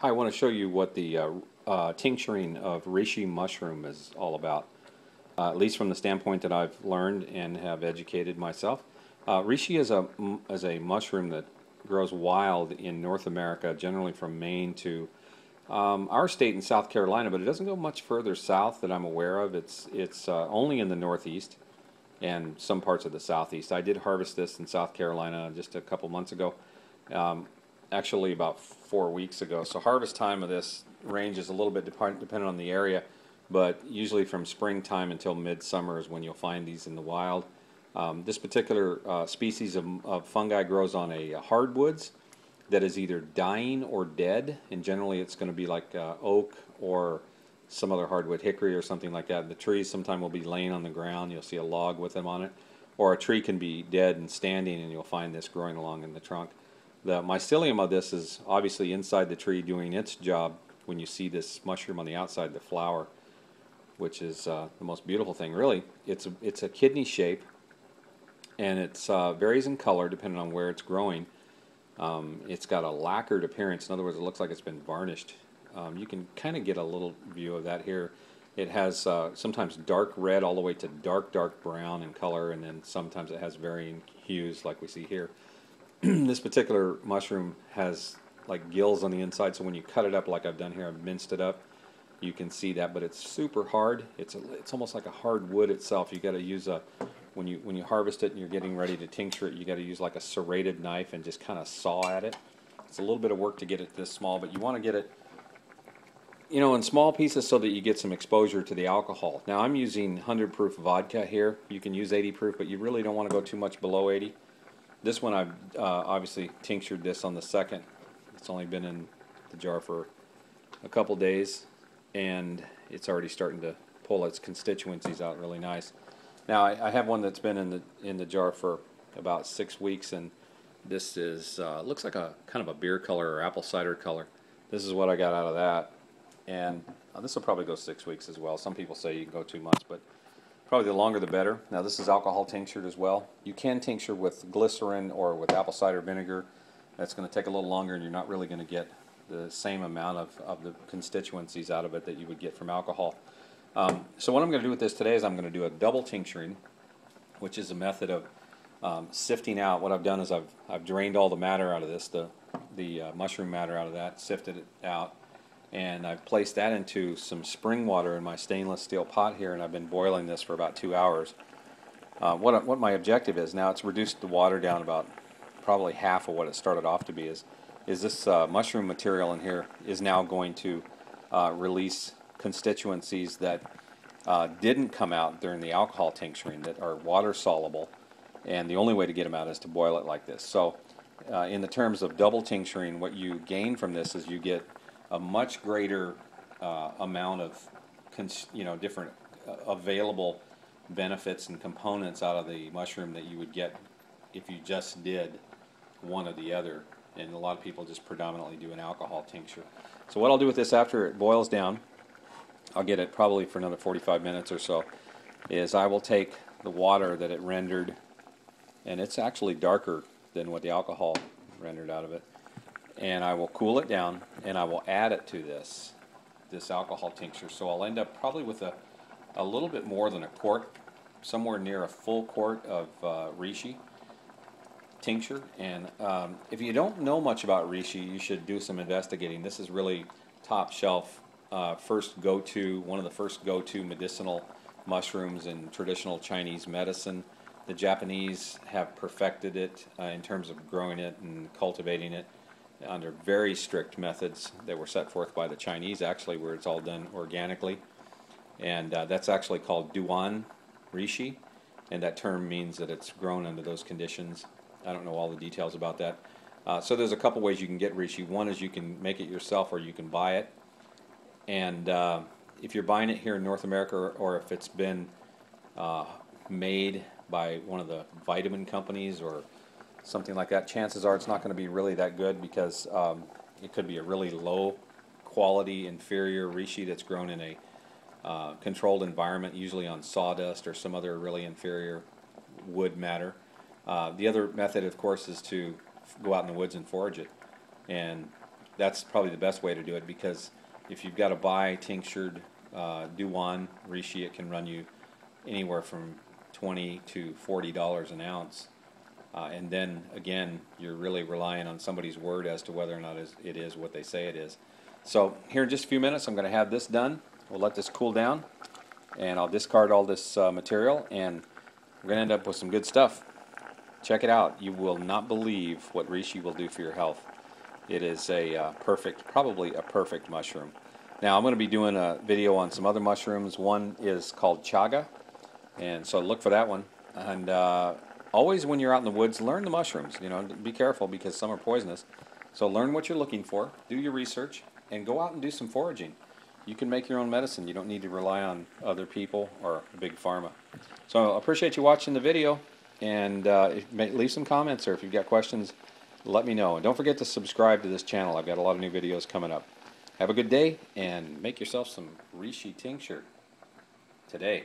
I want to show you what the tincturing of reishi mushroom is all about, at least from the standpoint that I've learned and have educated myself. Reishi is a mushroom that grows wild in North America, generally from Maine to our state in South Carolina, but it doesn't go much further south that I'm aware of. It's only in the Northeast and some parts of the Southeast. I did harvest this in South Carolina just a couple months ago. Um, Actually about 4 weeks ago. So harvest time of this ranges a little bit depending on the area, but usually from springtime until midsummer is when you'll find these in the wild. This particular species of fungi grows on a hardwoods that is either dying or dead, and generally it's going to be like oak or some other hardwood, hickory or something like that. The trees sometimes will be laying on the ground. You'll see a log with them on it, or a tree can be dead and standing, and you'll find this growing along in the trunk. The mycelium of this is obviously inside the tree doing its job when you see this mushroom on the outside, the flower, which is the most beautiful thing, really. It's a kidney shape, and it varies in color depending on where it's growing. It's got a lacquered appearance. In other words, it looks like it's been varnished. You can kind of get a little view of that here. It has sometimes dark red all the way to dark brown in color, and then sometimes it has varying hues like we see here. This particular mushroom has like gills on the inside, so when you cut it up like I've done here, I've minced it up, you can see that, but it's super hard. It's almost like a hard wood itself. You got to use a when you harvest it and you're getting ready to tincture it, you got to use like a serrated knife and just kind of saw at it. It's a little bit of work to get it this small, but you want to get it, in small pieces so that you get some exposure to the alcohol. Now I'm using 100 proof vodka here. You can use 80 proof, but you really don't want to go too much below 80. This one I've obviously tinctured this on the second. It's only been in the jar for a couple days, and it's already starting to pull its constituencies out really nice. Now I have one that's been in the jar for about 6 weeks, and this is looks like a kind of a beer color or apple cider color. This is what I got out of that, and this will probably go 6 weeks as well. Some people say you can go 2 months, but probably the longer the better. Now this is alcohol tinctured as well. You can tincture with glycerin or with apple cider vinegar. That's going to take a little longer, and you're not really going to get the same amount of the constituencies out of it that you would get from alcohol. So what I'm going to do with this today is I'm going to do a double tincturing, which is a method of sifting out. What I've done is I've drained all the matter out of this, the mushroom matter out of that, sifted it out, and I've placed that into some spring water in my stainless steel pot here, and I've been boiling this for about 2 hours. What my objective is now, it's reduced the water down about probably half of what it started off to be. Is this mushroom material in here is now going to release constituencies that didn't come out during the alcohol tincturing, that are water soluble, and the only way to get them out is to boil it like this. So in the terms of double tincturing, what you gain from this is you get a much greater amount of different available benefits and components out of the mushroom that you would get if you just did one or the other. And a lot of people just predominantly do an alcohol tincture. So what I'll do with this after it boils down, I'll get it probably for another 45 minutes or so, is I will take the water that it rendered, and it's actually darker than what the alcohol rendered out of it, and I will cool it down, and I will add it to this alcohol tincture. So I'll end up probably with a little bit more than a quart, somewhere near a full quart of reishi tincture. And if you don't know much about reishi, you should do some investigating. This is really top shelf, one of the first go-to medicinal mushrooms in traditional Chinese medicine. The Japanese have perfected it in terms of growing it and cultivating it under very strict methods that were set forth by the Chinese, actually, where it's all done organically. And that's actually called Duan Reishi, and that term means that it's grown under those conditions. I don't know all the details about that. So there's a couple ways you can get reishi. One is you can make it yourself, or you can buy it. And if you're buying it here in North America, or if it's been made by one of the vitamin companies or something like that, chances are it's not going to be really that good, because it could be a really low quality, inferior reishi that's grown in a controlled environment, usually on sawdust or some other really inferior wood matter. The other method, of course, is to go out in the woods and forage it. And that's probably the best way to do it, because if you've got to buy tinctured Duan Reishi, it can run you anywhere from $20 to $40 an ounce. And then again, you're really relying on somebody's word as to whether or not it is what they say it is. So here in just a few minutes, I'm going to have this done. We'll let this cool down, and I'll discard all this material, and we're going to end up with some good stuff. Check it out. You will not believe what reishi will do for your health. It is a probably a perfect mushroom. Now I'm going to be doing a video on some other mushrooms. One is called chaga, and so look for that one. And always when you're out in the woods, learn the mushrooms. You know, be careful because some are poisonous. So learn what you're looking for, do your research, and go out and do some foraging. You can make your own medicine. You don't need to rely on other people or big pharma. So I appreciate you watching the video, and leave some comments, or if you've got questions, let me know. And don't forget to subscribe to this channel. I've got a lot of new videos coming up. Have a good day, and make yourself some reishi tincture today.